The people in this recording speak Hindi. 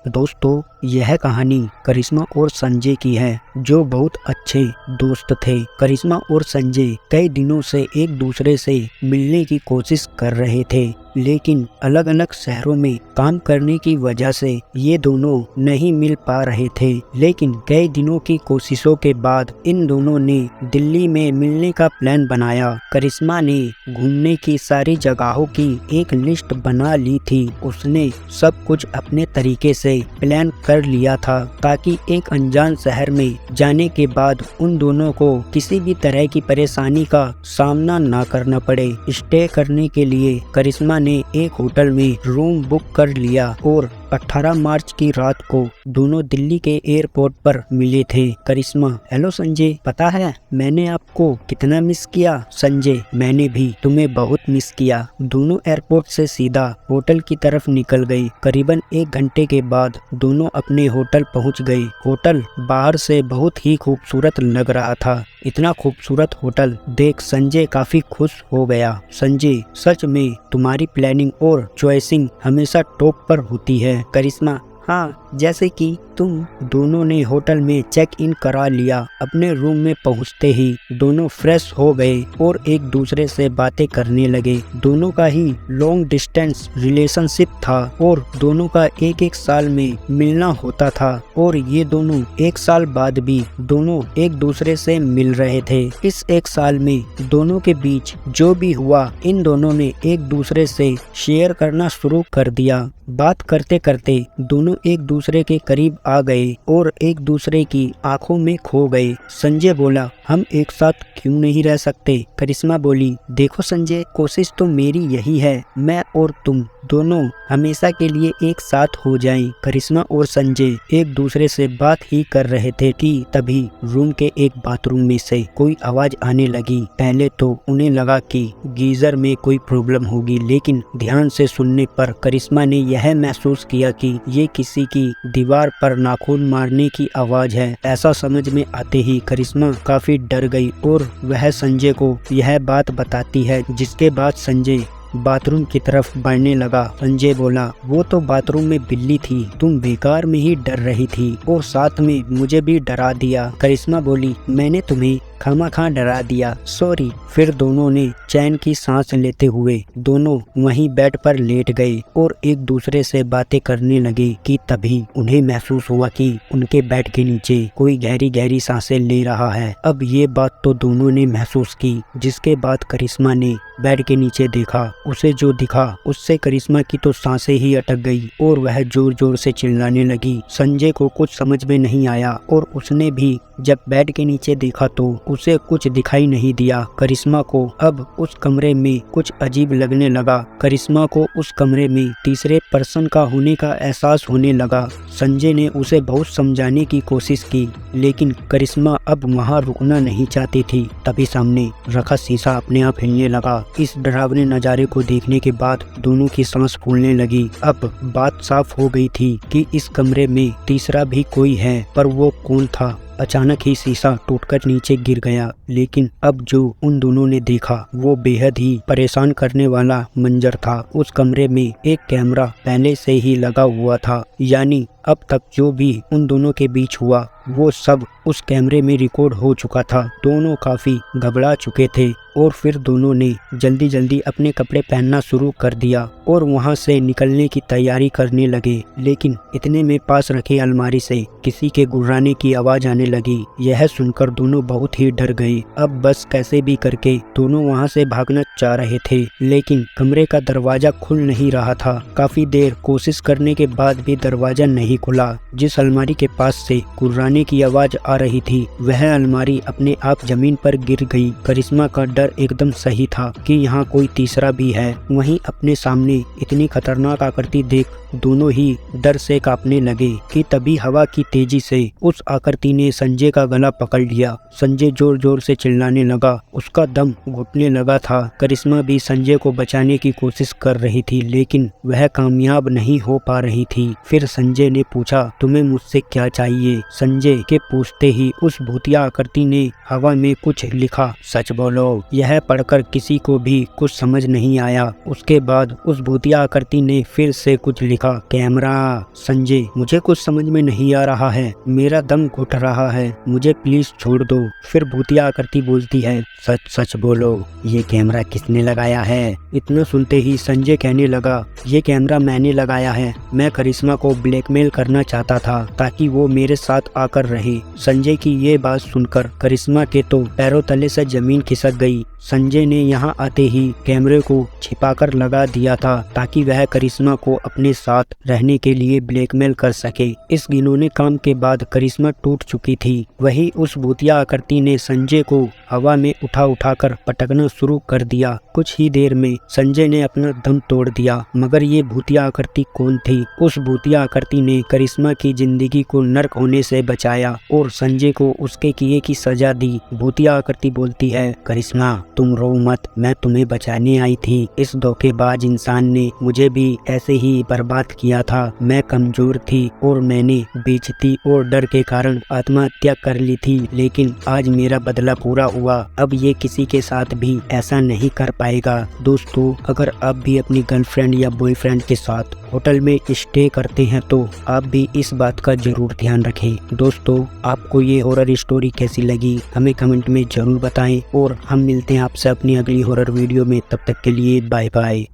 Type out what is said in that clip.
दोस्तों, यह कहानी करिश्मा और संजय की है, जो बहुत अच्छे दोस्त थे। करिश्मा और संजय कई दिनों से एक दूसरे से मिलने की कोशिश कर रहे थे, लेकिन अलग अलग शहरों में काम करने की वजह से ये दोनों नहीं मिल पा रहे थे। लेकिन कई दिनों की कोशिशों के बाद इन दोनों ने दिल्ली में मिलने का प्लान बनाया। करिश्मा ने घूमने की सारी जगहों की एक लिस्ट बना ली थी। उसने सब कुछ अपने तरीके से प्लान कर लिया था, ताकि एक अनजान शहर में जाने के बाद उन दोनों को किसी भी तरह की परेशानी का सामना ना करना पड़े। स्टे करने के लिए करिश्मा ने एक होटल में रूम बुक कर लिया और 18 मार्च की रात को दोनों दिल्ली के एयरपोर्ट पर मिले थे। करिश्मा: हेलो संजय, पता है मैंने आपको कितना मिस किया। संजय: मैंने भी तुम्हें बहुत मिस किया। दोनों एयरपोर्ट से सीधा होटल की तरफ निकल गए। करीबन 1 घंटे के बाद दोनों अपने होटल पहुंच गए। होटल बाहर से बहुत ही खूबसूरत लग रहा था। इतना खूबसूरत होटल देख संजय काफी खुश हो गया। संजय: सच में तुम्हारी प्लानिंग और चॉइसिंग हमेशा टॉप पर होती है। करिश्मा: हाँ, जैसे कि तुम। दोनों ने होटल में चेक इन करा लिया। अपने रूम में पहुंचते ही दोनों फ्रेश हो गए और एक दूसरे से बातें करने लगे। दोनों का ही लॉन्ग डिस्टेंस रिलेशनशिप था और दोनों का एक साल में मिलना होता था, और ये दोनों 1 साल बाद भी दोनों एक दूसरे से मिल रहे थे। इस 1 साल में दोनों के बीच जो भी हुआ, इन दोनों ने एक दूसरे से शेयर करना शुरू कर दिया। बात करते करते दोनों एक दूसरे के करीब आ गए और एक दूसरे की आंखों में खो गए। संजय बोला: हम एक साथ क्यों नहीं रह सकते? करिश्मा बोली: देखो संजय, कोशिश तो मेरी यही है, मैं और तुम दोनों हमेशा के लिए एक साथ हो जाएं। करिश्मा और संजय एक दूसरे से बात ही कर रहे थे कि तभी रूम के एक बाथरूम में से कोई आवाज आने लगी। पहले तो उन्हें लगा कि गीजर में कोई प्रॉब्लम होगी, लेकिन ध्यान से सुनने पर करिश्मा ने यह महसूस किया कि ये किसी की दीवार पर नाखून मारने की आवाज है। ऐसा समझ में आते ही करिश्मा काफी डर गई और वह संजय को यह बात बताती है, जिसके बाद संजय बाथरूम की तरफ बढ़ने लगा। संजय बोला: वो तो बाथरूम में बिल्ली थी, तुम बेकार में ही डर रही थी और साथ में मुझे भी डरा दिया। करिश्मा बोली: मैंने तुम्हें खामखा डरा दिया, सॉरी। फिर दोनों ने चैन की सांस लेते हुए दोनों वहीं बेड पर लेट गए और एक दूसरे से बातें करने लगे कि तभी उन्हें महसूस हुआ कि उनके बेड के नीचे कोई गहरी गहरी सांसें ले रहा है। अब ये बात तो दोनों ने महसूस की, जिसके बाद करिश्मा ने बेड के नीचे देखा। उसे जो दिखा उससे करिश्मा की तो सांसें ही अटक गई और वह जोर जोर से चिल्लाने लगी। संजय को कुछ समझ में नहीं आया और उसने भी जब बेड के नीचे देखा तो उसे कुछ दिखाई नहीं दिया। करिश्मा को अब उस कमरे में कुछ अजीब लगने लगा। करिश्मा को उस कमरे में तीसरे पर्सन का होने का एहसास होने लगा। संजय ने उसे बहुत समझाने की कोशिश की, लेकिन करिश्मा अब वहां रुकना नहीं चाहती थी। तभी सामने रखा शीशा अपने आप हिलने लगा। इस डरावने नज़ारे को देखने के बाद दोनों की सांस फूलने लगी। अब बात साफ हो गई थी कि इस कमरे में तीसरा भी कोई है, पर वो कौन था? अचानक ही शीशा टूटकर नीचे गिर गया, लेकिन अब जो उन दोनों ने देखा वो बेहद ही परेशान करने वाला मंजर था। उस कमरे में एक कैमरा पहले से ही लगा हुआ था, यानी अब तक जो भी उन दोनों के बीच हुआ वो सब उस कैमरे में रिकॉर्ड हो चुका था। दोनों काफी घबरा चुके थे और फिर दोनों ने जल्दी जल्दी अपने कपड़े पहनना शुरू कर दिया और वहां से निकलने की तैयारी करने लगे। लेकिन इतने में पास रखी अलमारी से किसी के गुर्राने की आवाज आने लगी। यह सुनकर दोनों बहुत ही डर गए। अब बस कैसे भी करके दोनों वहां से भागना चाह रहे थे, लेकिन कमरे का दरवाजा खुल नहीं रहा था। काफी देर कोशिश करने के बाद भी दरवाजा नहीं खुला। जिस अलमारी के पास से गुर्राने की आवाज आ रही थी वह अलमारी अपने आप जमीन पर गिर गई। करिश्मा का डर एकदम सही था कि यहाँ कोई तीसरा भी है। वहीं अपने सामने इतनी खतरनाक आकृति देख दोनों ही डर से कांपने लगे कि तभी हवा की तेजी से उस आकृति ने संजय का गला पकड़ लिया। संजय जोर जोर से चिल्लाने लगा, उसका दम घुटने लगा था। करिश्मा भी संजय को बचाने की कोशिश कर रही थी, लेकिन वह कामयाब नहीं हो पा रही थी। फिर संजय ने ने पूछा, तुम्हें मुझसे क्या चाहिए? संजय के पूछते ही उस भूतिया आकृति ने हवा में कुछ लिखा। सच बोलो। यह पढ़कर किसी को भी कुछ समझ नहीं आया। उसके बाद उस भूतिया आकृति ने फिर से कुछ लिखा। कैमरा। संजय, मुझे कुछ समझ में नहीं आ रहा है, मेरा दम घुट रहा है, मुझे प्लीज छोड़ दो। फिर भूतिया आकृति बोलती है, सच सच बोलो, ये कैमरा किसने लगाया है? इतना सुनते ही संजय कहने लगा, ये कैमरा मैंने लगाया है। मैं करिश्मा को ब्लैकमेल करना चाहता था ताकि वो मेरे साथ आकर रहे। संजय की ये बात सुनकर करिश्मा के तो पैरों तले से जमीन खिसक गई। संजय ने यहाँ आते ही कैमरे को छिपाकर लगा दिया था ताकि वह करिश्मा को अपने साथ रहने के लिए ब्लैकमेल कर सके। इस घिनौने काम के बाद करिश्मा टूट चुकी थी। वही उस भूतिया आकृति ने संजय को हवा में उठाकर पटकना शुरू कर दिया। कुछ ही देर में संजय ने अपना दम तोड़ दिया। मगर ये भूतिया आकृति कौन थी? उस भूतिया आकृति ने करिश्मा की जिंदगी को नर्क होने से बचाया और संजय को उसके किए की सजा दी। भूतिया आकृति बोलती है, करिश्मा तुम रो मत, मैं तुम्हें बचाने आई थी। इस धोखेबाज इंसान ने मुझे भी ऐसे ही बर्बाद किया था। मैं कमजोर थी और मैंने बेइज्जती और डर के कारण आत्महत्या कर ली थी, लेकिन आज मेरा बदला पूरा हुआ। अब ये किसी के साथ भी ऐसा नहीं कर पाएगा। दोस्तों, अगर आप भी अपनी गर्लफ्रेंड या बॉयफ्रेंड के साथ होटल में स्टे करते हैं तो आप भी इस बात का जरूर ध्यान रखें। दोस्तों, आपको ये हॉरर स्टोरी कैसी लगी हमें कमेंट में जरूर बताएं और हम मिलते हैं आपसे अपनी अगली हॉरर वीडियो में। तब तक के लिए बाय बाय।